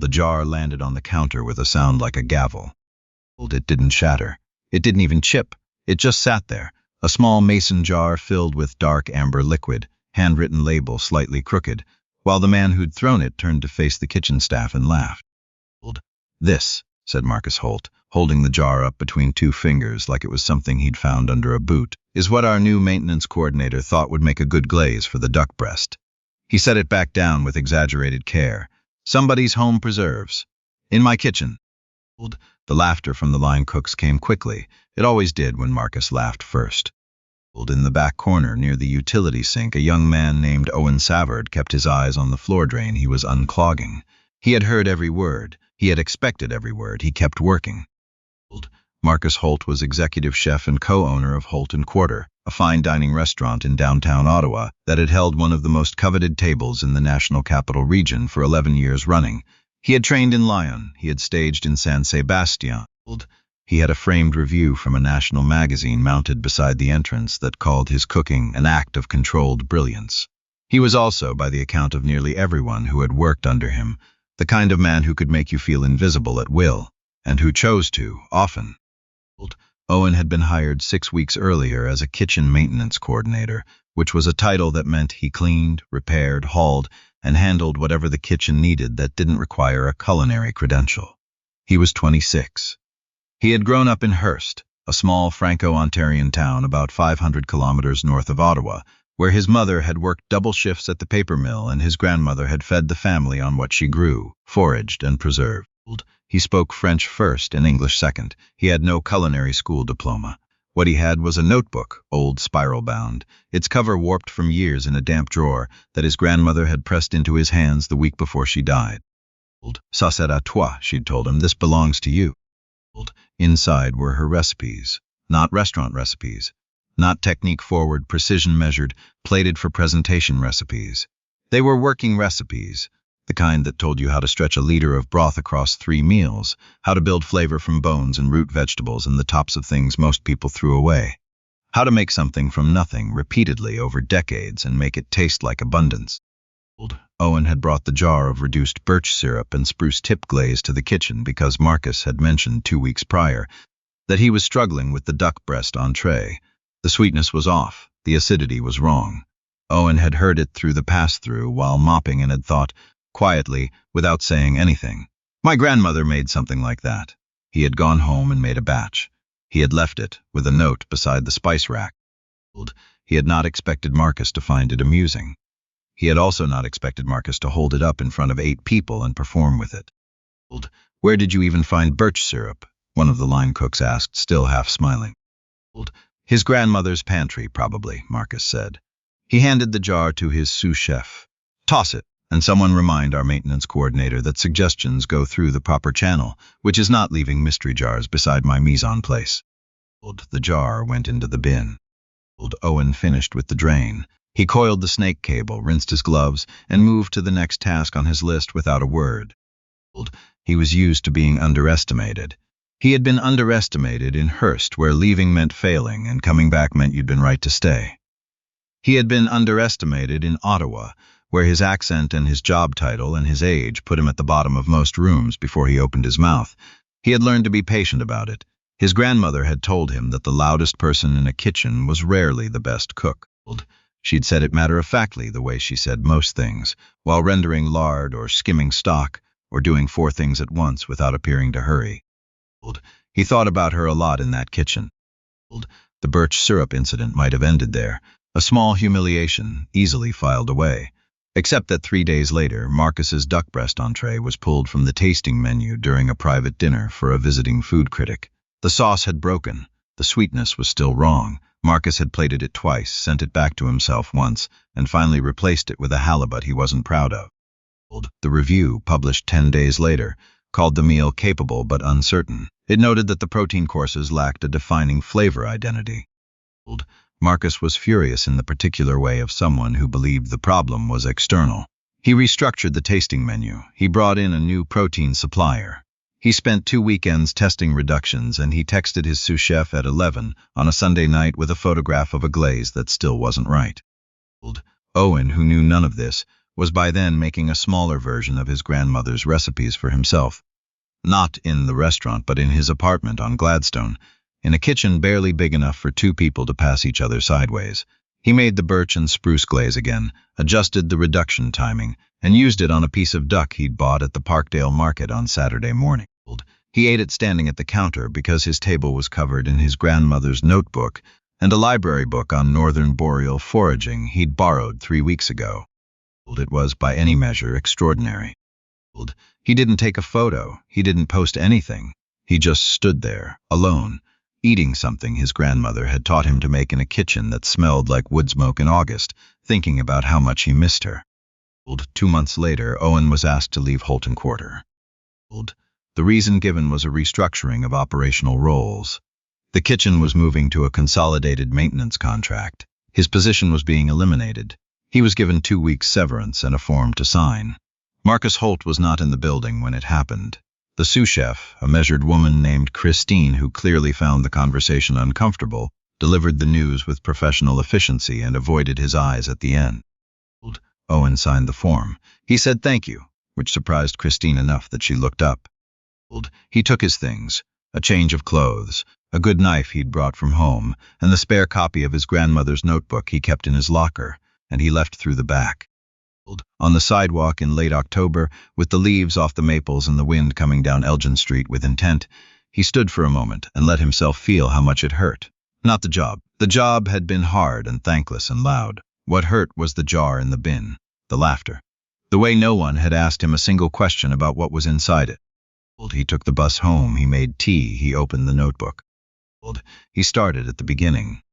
The jar landed on the counter with a sound like a gavel. It didn't shatter. It didn't even chip. It just sat there, a small mason jar filled with dark amber liquid, handwritten label slightly crooked, while the man who'd thrown it turned to face the kitchen staff and laughed. "This," said Marcus Holt, holding the jar up between two fingers like it was something he'd found under a boot, "is what our new maintenance coordinator thought would make a good glaze for the duck breast." He set it back down with exaggerated care. "Somebody's home preserves. In my kitchen." The laughter from the line cooks came quickly. It always did when Marcus laughed first. In the back corner near the utility sink, a young man named Owen Savard kept his eyes on the floor drain he was unclogging. He had heard every word. He had expected every word. He kept working. Marcus Holt was executive chef and co-owner of Holt & Quarter, a fine dining restaurant in downtown Ottawa that had held one of the most coveted tables in the National Capital Region for 11 years running. He had trained in Lyon. He had staged in San Sebastian. He had a framed review from a national magazine mounted beside the entrance that called his cooking an act of controlled brilliance. He was also, by the account of nearly everyone who had worked under him, the kind of man who could make you feel invisible at will, and who chose to, often. Owen had been hired 6 weeks earlier as a kitchen maintenance coordinator, which was a title that meant he cleaned, repaired, hauled, and handled whatever the kitchen needed that didn't require a culinary credential. He was 26. He had grown up in Hearst, a small Franco-Ontarian town about 500 kilometers north of Ottawa, where his mother had worked double shifts at the paper mill and his grandmother had fed the family on what she grew, foraged, and preserved. He spoke French first and English second. He had no culinary school diploma. What he had was a notebook, old spiral-bound, its cover warped from years in a damp drawer that his grandmother had pressed into his hands the week before she died. "Ça c'est à toi," she'd told him. "This belongs to you." Inside were her recipes, not restaurant recipes, not technique-forward, precision-measured, plated for presentation recipes. They were working recipes, the kind that told you how to stretch a liter of broth across 3 meals, how to build flavor from bones and root vegetables and the tops of things most people threw away, how to make something from nothing repeatedly over decades and make it taste like abundance. Owen had brought the jar of reduced birch syrup and spruce tip glaze to the kitchen because Marcus had mentioned 2 weeks prior that he was struggling with the duck breast entree. The sweetness was off, the acidity was wrong. Owen had heard it through the pass-through while mopping and had thought, quietly, without saying anything, "My grandmother made something like that." He had gone home and made a batch. He had left it, with a note, beside the spice rack. He had not expected Marcus to find it amusing. He had also not expected Marcus to hold it up in front of 8 people and perform with it. "Where did you even find birch syrup?" one of the line cooks asked, still half smiling. "His grandmother's pantry, probably," Marcus said. He handed the jar to his sous chef. "Toss it, and someone remind our maintenance coordinator that suggestions go through the proper channel, which is not leaving mystery jars beside my mise en place." The jar went into the bin. Owen finished with the drain. He coiled the snake cable, rinsed his gloves, and moved to the next task on his list without a word. He was used to being underestimated. He had been underestimated in Hearst, where leaving meant failing and coming back meant you'd been right to stay. He had been underestimated in Ottawa, where his accent and his job title and his age put him at the bottom of most rooms before he opened his mouth. He had learned to be patient about it. His grandmother had told him that the loudest person in a kitchen was rarely the best cook. She'd said it matter-of-factly, the way she said most things, while rendering lard or skimming stock or doing 4 things at once without appearing to hurry. He thought about her a lot in that kitchen. The birch syrup incident might have ended there, a small humiliation, easily filed away. Except that 3 days later, Marcus's duck breast entree was pulled from the tasting menu during a private dinner for a visiting food critic. The sauce had broken. The sweetness was still wrong. Marcus had plated it twice, sent it back to himself once, and finally replaced it with a halibut he wasn't proud of. The review, published 10 days later, called the meal capable but uncertain. It noted that the protein courses lacked a defining flavor identity. Marcus was furious in the particular way of someone who believed the problem was external. He restructured the tasting menu. He brought in a new protein supplier. He spent 2 weekends testing reductions, and he texted his sous chef at 11 on a Sunday night with a photograph of a glaze that still wasn't right. Owen, who knew none of this, was by then making a smaller version of his grandmother's recipes for himself. Not in the restaurant, but in his apartment on Gladstone, in a kitchen barely big enough for two people to pass each other sideways. He made the birch and spruce glaze again, adjusted the reduction timing, and used it on a piece of duck he'd bought at the Parkdale market on Saturday morning. He ate it standing at the counter because his table was covered in his grandmother's notebook and a library book on northern boreal foraging he'd borrowed 3 weeks ago. It was, by any measure, extraordinary. He didn't take a photo, he didn't post anything. He just stood there, alone, eating something his grandmother had taught him to make in a kitchen that smelled like wood smoke in August, thinking about how much he missed her. 2 months later, Owen was asked to leave Holton Quarter. The reason given was a restructuring of operational roles. The kitchen was moving to a consolidated maintenance contract. His position was being eliminated. He was given 2 weeks severance and a form to sign. Marcus Holt was not in the building when it happened. The sous chef, a measured woman named Christine who clearly found the conversation uncomfortable, delivered the news with professional efficiency and avoided his eyes at the end. Owen signed the form. He said thank you, which surprised Christine enough that she looked up. He took his things, a change of clothes, a good knife he'd brought from home, and the spare copy of his grandmother's notebook he kept in his locker, and he left through the back. On the sidewalk in late October, with the leaves off the maples and the wind coming down Elgin Street with intent, he stood for a moment and let himself feel how much it hurt. Not the job. The job had been hard and thankless and loud. What hurt was the jar in the bin, the laughter, the way no one had asked him a single question about what was inside it. He took the bus home, he made tea, he opened the notebook. He started at the beginning.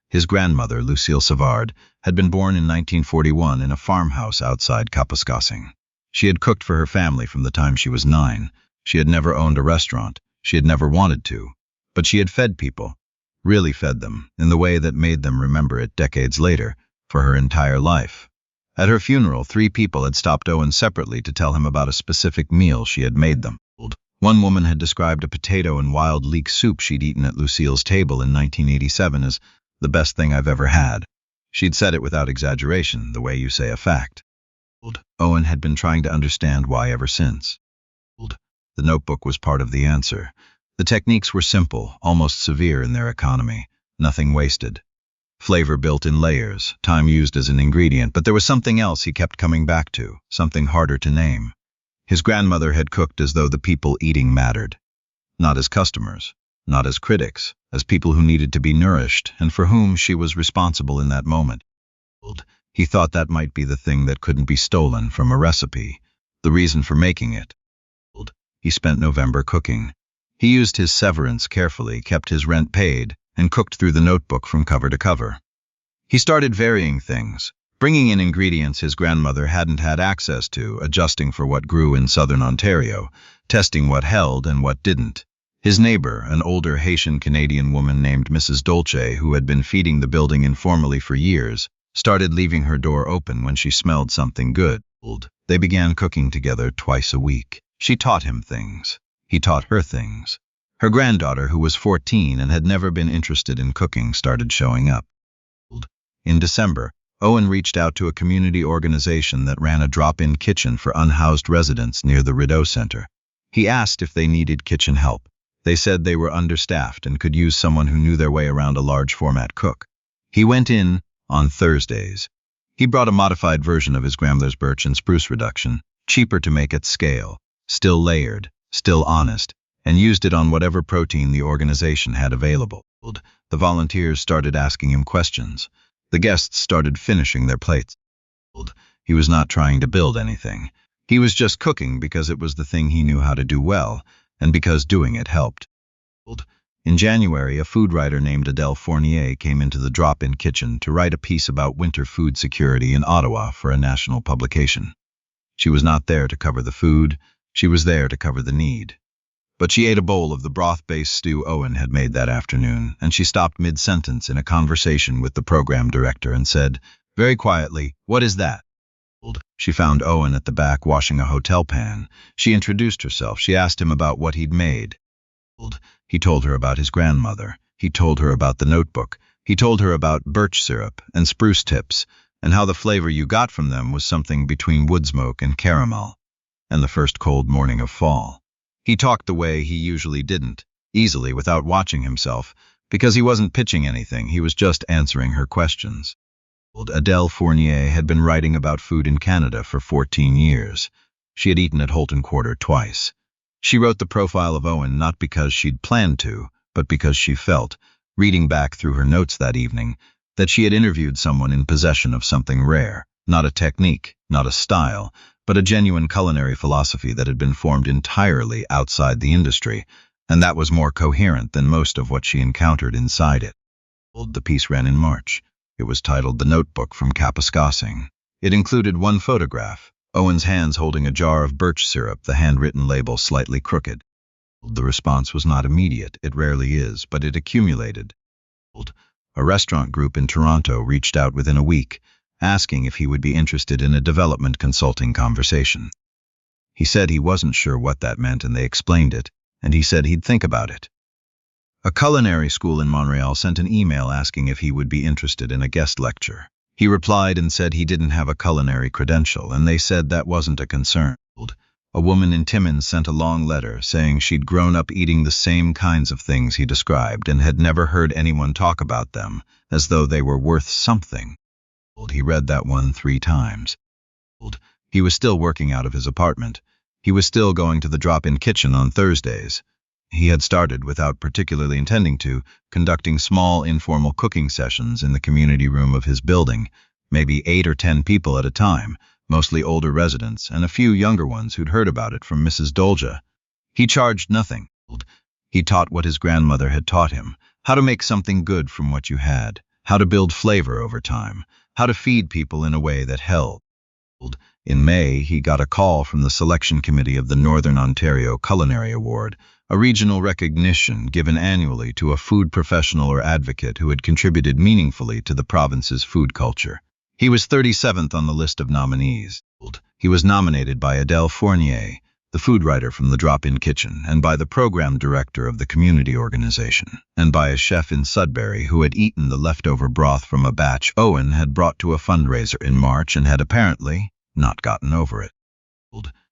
His grandmother, Lucille Savard, had been born in 1941 in a farmhouse outside Kapuskasing. She had cooked for her family from the time she was 9. She had never owned a restaurant. She had never wanted to. But she had fed people, really fed them, in the way that made them remember it decades later, for her entire life. At her funeral, 3 people had stopped Owen separately to tell him about a specific meal she had made them. One woman had described a potato and wild leek soup she'd eaten at Lucille's table in 1987 as the best thing I've ever had. She'd said it without exaggeration, the way you say a fact. Owen had been trying to understand why ever since. The notebook was part of the answer. The techniques were simple, almost severe in their economy. Nothing wasted. Flavor built in layers, time used as an ingredient, but there was something else he kept coming back to, something harder to name. His grandmother had cooked as though the people eating mattered. Not as customers, not as critics, as people who needed to be nourished and for whom she was responsible in that moment. He thought that might be the thing that couldn't be stolen from a recipe, the reason for making it. He spent November cooking. He used his severance carefully, kept his rent paid, and cooked through the notebook from cover to cover. He started varying things, bringing in ingredients his grandmother hadn't had access to, adjusting for what grew in southern Ontario, testing what held and what didn't. His neighbor, an older Haitian-Canadian woman named Mrs. Dolce, who had been feeding the building informally for years, started leaving her door open when she smelled something good. They began cooking together twice a week. She taught him things. He taught her things. Her granddaughter, who was 14 and had never been interested in cooking, started showing up. In December, Owen reached out to a community organization that ran a drop-in kitchen for unhoused residents near the Rideau Center. He asked if they needed kitchen help. They said they were understaffed and could use someone who knew their way around a large-format cook. He went in on Thursdays. He brought a modified version of his grandmother's birch and spruce reduction, cheaper to make at scale, still layered, still honest, and used it on whatever protein the organization had available. The volunteers started asking him questions. The guests started finishing their plates. He was not trying to build anything. He was just cooking because it was the thing he knew how to do well, and because doing it helped. In January, a food writer named Adele Fournier came into the drop-in kitchen to write a piece about winter food security in Ottawa for a national publication. She was not there to cover the food, she was there to cover the need. But she ate a bowl of the broth-based stew Owen had made that afternoon, and she stopped mid-sentence in a conversation with the program director and said, very quietly, "What is that?" She found Owen at the back washing a hotel pan. She introduced herself. She asked him about what he'd made. He told her about his grandmother. He told her about the notebook. He told her about birch syrup and spruce tips, and how the flavor you got from them was something between wood smoke and caramel, and the first cold morning of fall. He talked the way he usually didn't, easily without watching himself, because he wasn't pitching anything, he was just answering her questions. Adele Fournier had been writing about food in Canada for 14 years. She had eaten at Holton Quarter twice. She wrote the profile of Owen not because she'd planned to, but because she felt, reading back through her notes that evening, that she had interviewed someone in possession of something rare, not a technique, not a style, but a genuine culinary philosophy that had been formed entirely outside the industry, and that was more coherent than most of what she encountered inside it. The piece ran in March. It was titled The Notebook from Kapuskasing. It included one photograph, Owen's hands holding a jar of birch syrup, the handwritten label slightly crooked. The response was not immediate, it rarely is, but it accumulated. A restaurant group in Toronto reached out within a week, asking if he would be interested in a development consulting conversation. He said he wasn't sure what that meant, and they explained it, and he said he'd think about it. A culinary school in Montreal sent an email asking if he would be interested in a guest lecture. He replied and said he didn't have a culinary credential, and they said that wasn't a concern. A woman in Timmins sent a long letter saying she'd grown up eating the same kinds of things he described and had never heard anyone talk about them, as though they were worth something. He read that one 3 times. He was still working out of his apartment. He was still going to the drop-in kitchen on Thursdays. He had started, without particularly intending to, conducting small informal cooking sessions in the community room of his building, maybe 8 or 10 people at a time, mostly older residents, and a few younger ones who'd heard about it from Mrs. Dolja. He charged nothing. He taught what his grandmother had taught him, how to make something good from what you had, how to build flavor over time, how to feed people in a way that held. In May, he got a call from the selection committee of the Northern Ontario Culinary Award, a regional recognition given annually to a food professional or advocate who had contributed meaningfully to the province's food culture. He was 37th on the list of nominees. He was nominated by Adele Fournier, the food writer from the Drop-In Kitchen, and by the program director of the community organization, and by a chef in Sudbury who had eaten the leftover broth from a batch Owen had brought to a fundraiser in March and had apparently not gotten over it.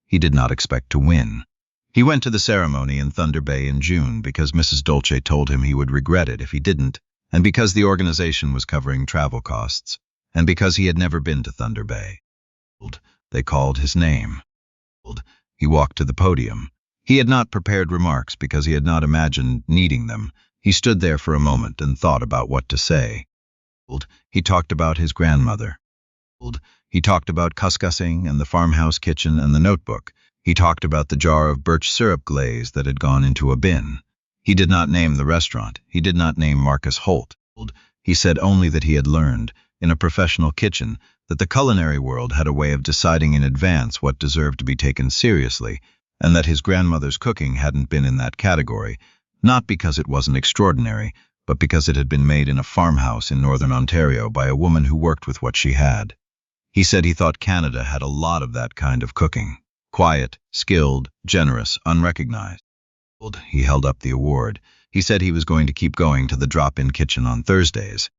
He did not expect to win. He went to the ceremony in Thunder Bay in June because Mrs. Dolce told him he would regret it if he didn't, and because the organization was covering travel costs, and because he had never been to Thunder Bay. They called his name. He walked to the podium. He had not prepared remarks because he had not imagined needing them. He stood there for a moment and thought about what to say. He talked about his grandmother. He talked about Kapuskasing and the farmhouse kitchen and the notebook. He talked about the jar of birch syrup glaze that had gone into a bin. He did not name the restaurant. He did not name Marcus Holt. He said only that he had learned, in a professional kitchen, that the culinary world had a way of deciding in advance what deserved to be taken seriously, and that his grandmother's cooking hadn't been in that category, not because it wasn't extraordinary, but because it had been made in a farmhouse in northern Ontario by a woman who worked with what she had. He said he thought Canada had a lot of that kind of cooking. Quiet, skilled, generous, unrecognized. He held up the award. He said he was going to keep going to the drop-in kitchen on Thursdays.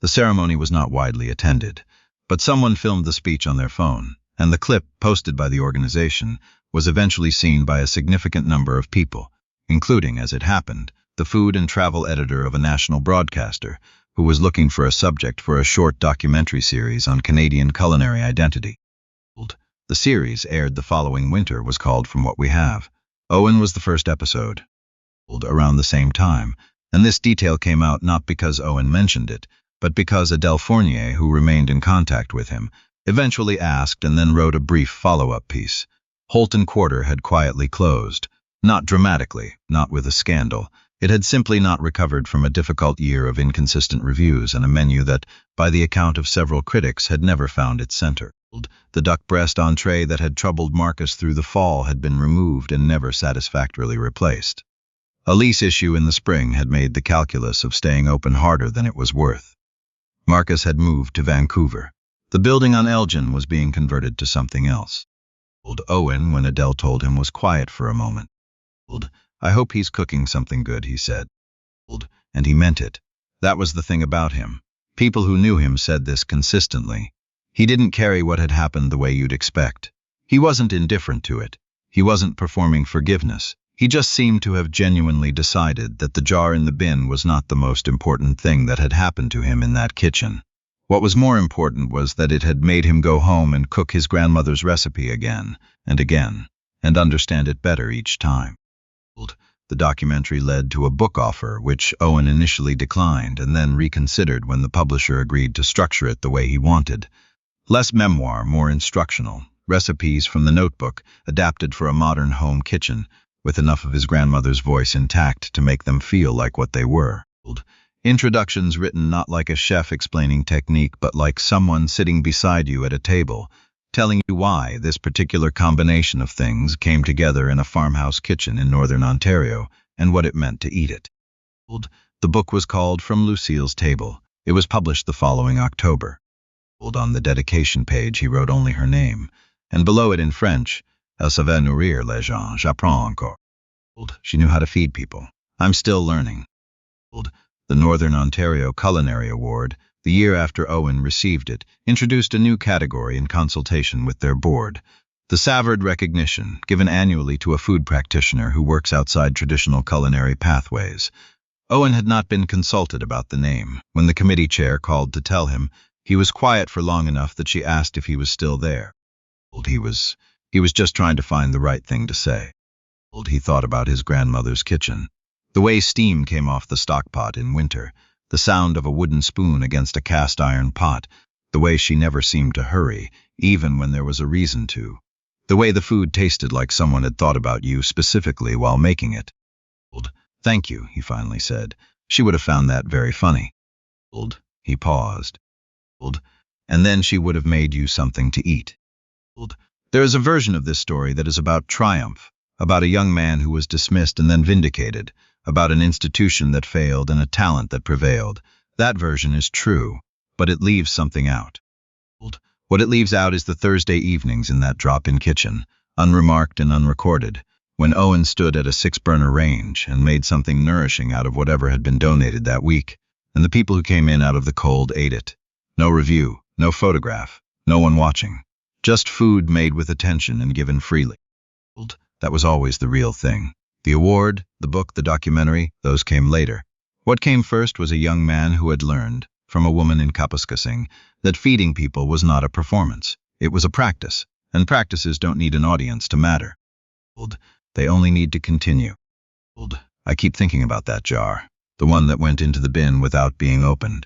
The ceremony was not widely attended, but someone filmed the speech on their phone, and the clip, posted by the organization, was eventually seen by a significant number of people, including, as it happened, the food and travel editor of a national broadcaster, who was looking for a subject for a short documentary series on Canadian culinary identity. The series, aired the following winter, was called From What We Have. Owen was the first episode. Around the same time, and this detail came out not because Owen mentioned it, but because Adele Fournier, who remained in contact with him, eventually asked and then wrote a brief follow-up piece. Holton Quarter had quietly closed. Not dramatically, not with a scandal. It had simply not recovered from a difficult year of inconsistent reviews and a menu that, by the account of several critics, had never found its center. The duck breast entree that had troubled Marcus through the fall had been removed and never satisfactorily replaced. A lease issue in the spring had made the calculus of staying open harder than it was worth. Marcus had moved to Vancouver. The building on Elgin was being converted to something else. Owen, when Adele told him, was quiet for a moment. "I hope he's cooking something good," he said. And he meant it. That was the thing about him. People who knew him said this consistently. He didn't carry what had happened the way you'd expect. He wasn't indifferent to it. He wasn't performing forgiveness. He just seemed to have genuinely decided that the jar in the bin was not the most important thing that had happened to him in that kitchen. What was more important was that it had made him go home and cook his grandmother's recipe again, and understand it better each time. The documentary led to a book offer, which Owen initially declined and then reconsidered when the publisher agreed to structure it the way he wanted. Less memoir, more instructional. Recipes from the notebook, adapted for a modern home kitchen, with enough of his grandmother's voice intact to make them feel like what they were. Introductions written not like a chef explaining technique, but like someone sitting beside you at a table, telling you why this particular combination of things came together in a farmhouse kitchen in northern Ontario and what it meant to eat it. The book was called From Lucille's Table. It was published the following October. On the dedication page he wrote only her name, and below it in French, Elle savait nourrir les gens, j'apprends encore. She knew how to feed people. I'm still learning. The Northern Ontario Culinary Award, the year after Owen received it, introduced a new category in consultation with their board. The Savard recognition, given annually to a food practitioner who works outside traditional culinary pathways. Owen had not been consulted about the name. When the committee chair called to tell him, he was quiet for long enough that she asked if he was still there. He was just trying to find the right thing to say. He thought about his grandmother's kitchen. The way steam came off the stock pot in winter, the sound of a wooden spoon against a cast iron pot, the way she never seemed to hurry, even when there was a reason to. The way the food tasted like someone had thought about you specifically while making it. Thank you, he finally said. She would have found that very funny. He paused. And then she would have made you something to eat. There is a version of this story that is about triumph, about a young man who was dismissed and then vindicated, about an institution that failed and a talent that prevailed. That version is true, but it leaves something out. What it leaves out is the Thursday evenings in that drop-in kitchen, unremarked and unrecorded, when Owen stood at a 6-burner range and made something nourishing out of whatever had been donated that week, and the people who came in out of the cold ate it. No review, no photograph, no one watching. Just food made with attention and given freely. That was always the real thing. The award, the book, the documentary, those came later. What came first was a young man who had learned, from a woman in Kapuskasing, that feeding people was not a performance. It was a practice, and practices don't need an audience to matter. They only need to continue. I keep thinking about that jar, the one that went into the bin without being opened.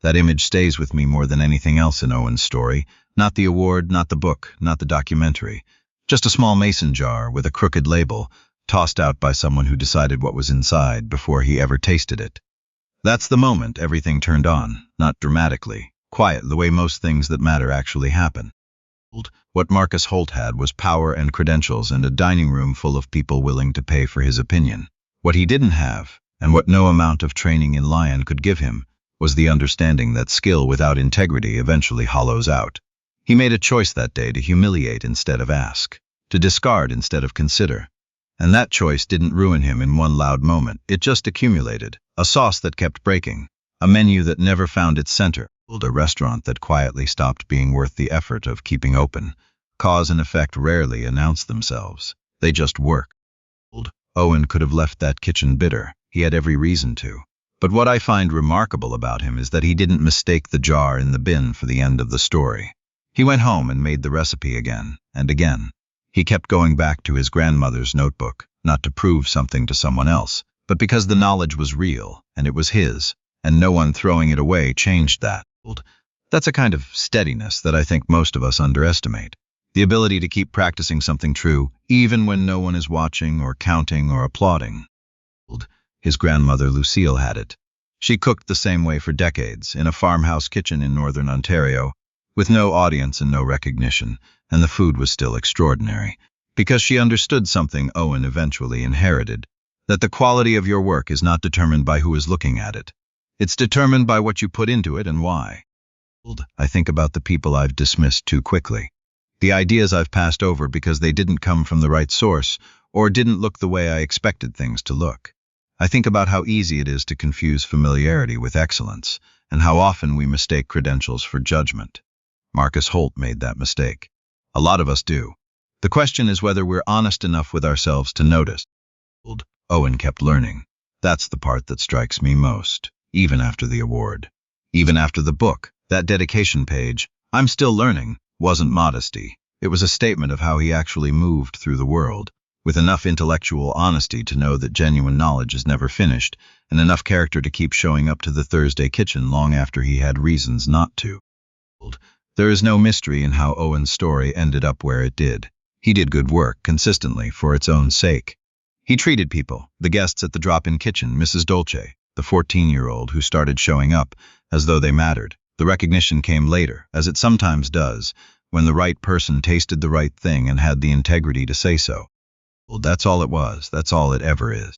That image stays with me more than anything else in Owen's story, not the award, not the book, not the documentary. Just a small mason jar with a crooked label, tossed out by someone who decided what was inside before he ever tasted it. That's the moment everything turned on, not dramatically, quiet, the way most things that matter actually happen. What Marcus Holt had was power and credentials and a dining room full of people willing to pay for his opinion. What he didn't have, and what no amount of training in Lion could give him, was the understanding that skill without integrity eventually hollows out. He made a choice that day to humiliate instead of ask, to discard instead of consider. And that choice didn't ruin him in one loud moment. It just accumulated. A sauce that kept breaking. A menu that never found its center. A restaurant that quietly stopped being worth the effort of keeping open. Cause and effect rarely announce themselves. They just work. Owen could have left that kitchen bitter. He had every reason to. But what I find remarkable about him is that he didn't mistake the jar in the bin for the end of the story. He went home and made the recipe again and again. He kept going back to his grandmother's notebook, not to prove something to someone else, but because the knowledge was real, and it was his, and no one throwing it away changed that. That's a kind of steadiness that I think most of us underestimate. The ability to keep practicing something true, even when no one is watching or counting or applauding. His grandmother Lucille had it. She cooked the same way for decades, in a farmhouse kitchen in northern Ontario, with no audience and no recognition, and the food was still extraordinary, because she understood something Owen eventually inherited, that the quality of your work is not determined by who is looking at it. It's determined by what you put into it and why. I think about the people I've dismissed too quickly, the ideas I've passed over because they didn't come from the right source or didn't look the way I expected things to look. I think about how easy it is to confuse familiarity with excellence, and how often we mistake credentials for judgment. Marcus Holt made that mistake. A lot of us do. The question is whether we're honest enough with ourselves to notice. Owen kept learning. That's the part that strikes me most, even after the award. Even after the book, that dedication page, "I'm still learning," wasn't modesty. It was a statement of how he actually moved through the world, with enough intellectual honesty to know that genuine knowledge is never finished, and enough character to keep showing up to the Thursday kitchen long after he had reasons not to. There is no mystery in how Owen's story ended up where it did. He did good work, consistently, for its own sake. He treated people, the guests at the drop-in kitchen, Mrs. Dolce, the 14-year-old who started showing up, as though they mattered. The recognition came later, as it sometimes does, when the right person tasted the right thing and had the integrity to say so. Well, that's all it was. That's all it ever is.